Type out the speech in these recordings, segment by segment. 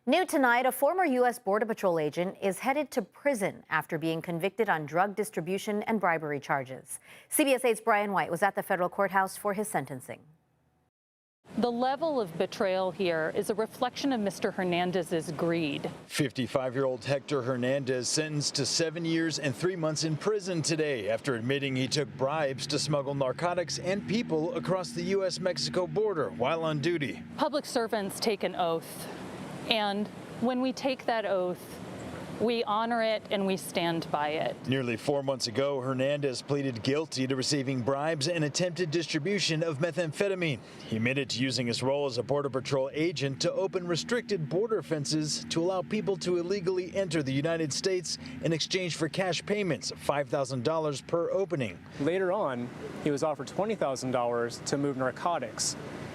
New tonight, a former U.S. Border Patrol agent is headed to prison after being convicted on drug distribution and bribery charges. CBS 8's Brian White was at the federal courthouse for his sentencing. The level of betrayal here is a reflection of Mr. Hernandez's greed. 55-year-old Hector Hernandez sentenced to 7 years and 3 months in prison today after admitting he took bribes to smuggle narcotics and people across the U.S.-Mexico border while on duty. Public servants take an oath, and when we take that oath, we honor it and we stand by it. Nearly 4 months ago, Hernandez pleaded guilty to receiving bribes and attempted distribution of methamphetamine. He admitted to using his role as a Border Patrol agent to open restricted border fences to allow people to illegally enter the United States in exchange for cash payments of $5,000 per opening. Later on, he was offered $20,000 to move narcotics.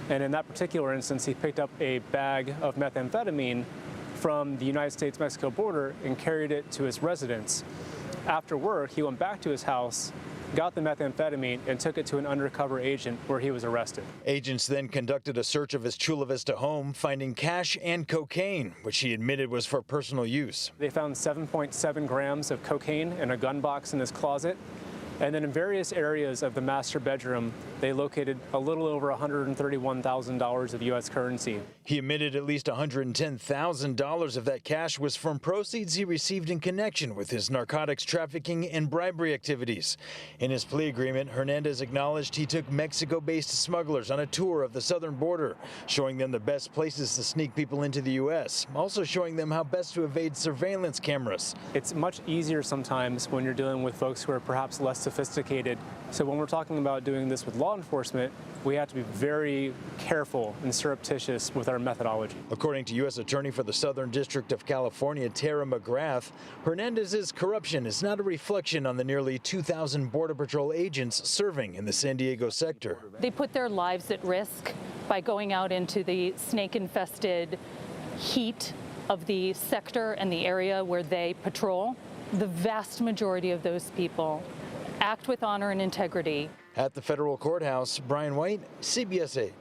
And in that particular instance, he picked up a bag of methamphetamine from the United States-Mexico border and carried it to his residence. After work, he went back to his house, got the methamphetamine, and took it to an undercover agent where he was arrested. Agents then conducted a search of his Chula Vista home, finding cash and cocaine, which he admitted was for personal use. They found 7.7 grams of cocaine in a gun box in his closet. And then in various areas of the master bedroom, they located a little over $131,000 of U.S. currency. He admitted at least $110,000 of that cash was from proceeds he received in connection with his narcotics trafficking and bribery activities. In his plea agreement, Hernandez acknowledged he took Mexico-based smugglers on a tour of the southern border, showing them the best places to sneak people into the U.S., also showing them how best to evade surveillance cameras. It's much easier sometimes when you're dealing with folks who are perhaps less sophisticated. So when we're talking about doing this with law enforcement, we have to be very careful and surreptitious with our methodology. According to U.S. Attorney for the Southern District of California, Tara McGrath, Hernandez's corruption is not a reflection on the nearly 2,000 Border Patrol agents serving in the San Diego sector. They put their lives at risk by going out into the snake-infested heat of the sector and the area where they patrol. The vast majority of those people act with honor and integrity. At the federal courthouse, Brian White, CBS 8.